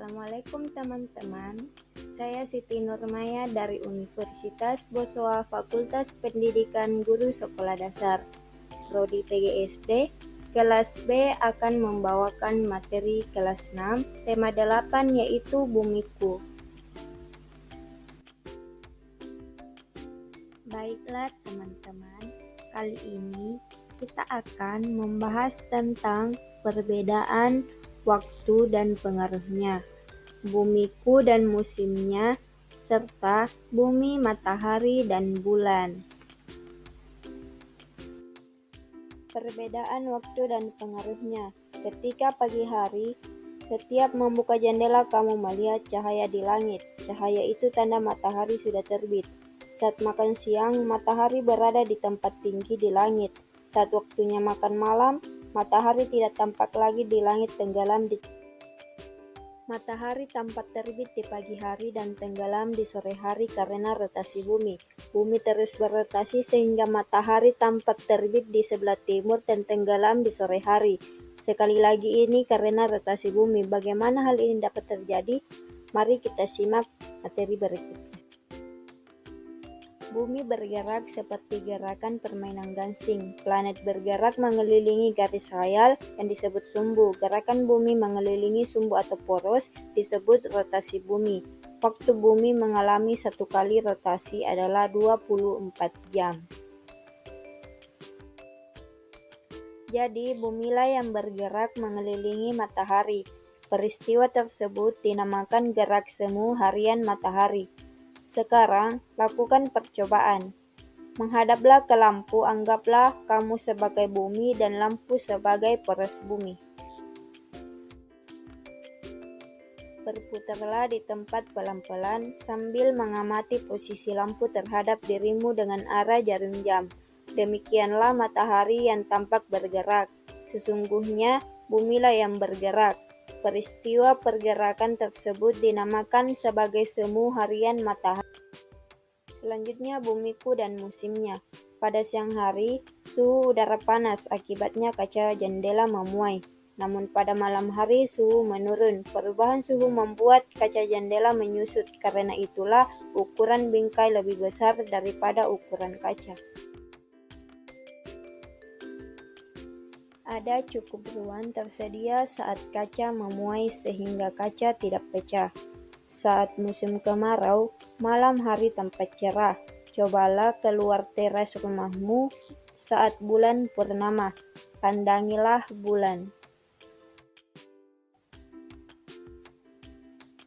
Assalamualaikum teman-teman, saya Siti Nurmaya dari Universitas Bosowa Fakultas Pendidikan Guru Sekolah Dasar, Prodi PGSD. Kelas B akan membawakan materi kelas 6, tema 8 yaitu Bumiku. Baiklah teman-teman, kali ini kita akan membahas tentang perbedaan waktu dan pengaruhnya, bumiku dan musimnya, serta bumi, matahari, dan bulan. Perbedaan waktu dan pengaruhnya. Ketika pagi hari, setiap membuka jendela kamu melihat cahaya di langit. Cahaya itu tanda matahari sudah terbit. Saat makan siang, matahari berada di tempat tinggi di langit. Saat waktunya makan malam, matahari tidak tampak lagi di langit, tenggelam di matahari tampak terbit di pagi hari dan tenggelam di sore hari karena rotasi bumi. Bumi terus berotasi sehingga matahari tampak terbit di sebelah timur dan tenggelam di sore hari. Sekali lagi ini karena rotasi bumi. Bagaimana hal ini dapat terjadi? Mari kita simak materi berikutnya. Bumi bergerak seperti gerakan permainan gangsing. Planet bergerak mengelilingi garis khayal yang disebut sumbu. Gerakan bumi mengelilingi sumbu atau poros disebut rotasi bumi. Waktu bumi mengalami satu kali rotasi adalah 24 jam. Jadi, bumilah yang bergerak mengelilingi matahari. Peristiwa tersebut dinamakan gerak semu harian matahari. Sekarang, lakukan percobaan. Menghadaplah ke lampu, anggaplah kamu sebagai bumi dan lampu sebagai poros bumi. Berputarlah di tempat pelan-pelan sambil mengamati posisi lampu terhadap dirimu dengan arah jarum jam. Demikianlah matahari yang tampak bergerak. Sesungguhnya, bumilah yang bergerak. Peristiwa pergerakan tersebut dinamakan sebagai semu harian matahari. Selanjutnya, bumiku dan musimnya. Pada siang hari, suhu udara panas, akibatnya kaca jendela memuai. Namun pada malam hari, suhu menurun. Perubahan suhu membuat kaca jendela menyusut. Karena itulah, ukuran bingkai lebih besar daripada ukuran kaca. Ada cukup ruang tersedia saat kaca memuai sehingga kaca tidak pecah. Saat musim kemarau, malam hari tampak cerah. Cobalah keluar teras rumahmu saat bulan purnama. Pandangilah bulan.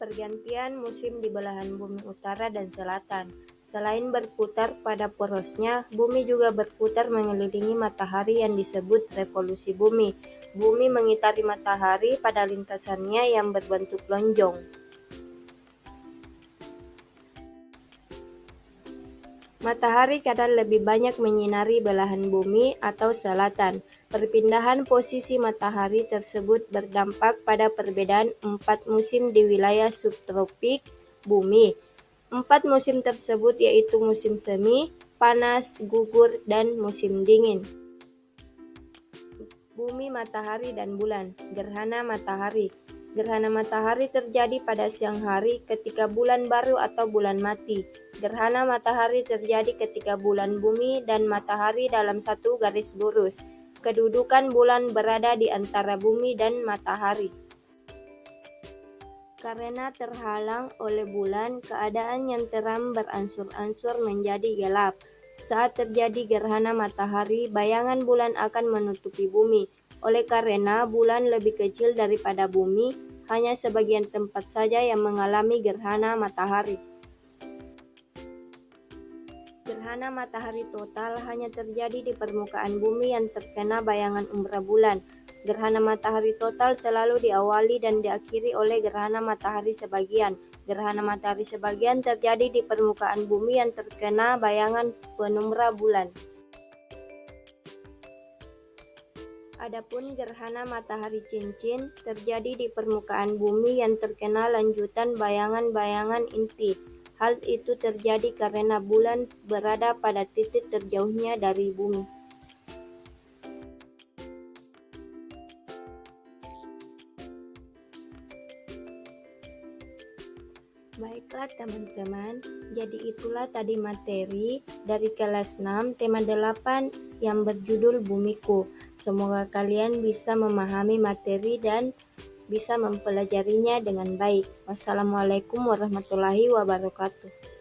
Pergantian musim di belahan bumi utara dan selatan. Selain berputar pada porosnya, bumi juga berputar mengelilingi matahari yang disebut revolusi bumi. Bumi mengitari matahari pada lintasannya yang berbentuk lonjong. Matahari kadang lebih banyak menyinari belahan bumi atau selatan. Perpindahan posisi matahari tersebut berdampak pada perbedaan 4 musim di wilayah subtropik bumi. 4 musim tersebut yaitu musim semi, panas, gugur, dan musim dingin. Bumi, matahari, dan bulan. Gerhana matahari. Gerhana matahari terjadi pada siang hari ketika bulan baru atau bulan mati. Gerhana matahari terjadi ketika bulan, bumi, dan matahari dalam satu garis lurus. Kedudukan bulan berada di antara bumi dan matahari. Karena terhalang oleh bulan, keadaan yang terang beransur-ansur menjadi gelap. Saat terjadi gerhana matahari, bayangan bulan akan menutupi bumi. Oleh karena bulan lebih kecil daripada bumi, hanya sebagian tempat saja yang mengalami gerhana matahari. Gerhana matahari total hanya terjadi di permukaan bumi yang terkena bayangan umbra bulan. Gerhana matahari total selalu diawali dan diakhiri oleh gerhana matahari sebagian. Gerhana matahari sebagian terjadi di permukaan bumi yang terkena bayangan penumbra bulan. Adapun gerhana matahari cincin terjadi di permukaan bumi yang terkena lanjutan bayangan-bayangan inti. Hal itu terjadi karena bulan berada pada titik terjauhnya dari bumi. Baiklah teman-teman, jadi itulah tadi materi dari kelas 6 tema 8 yang berjudul Bumiku. Semoga kalian bisa memahami materi dan bisa mempelajarinya dengan baik. Wassalamualaikum warahmatullahi wabarakatuh.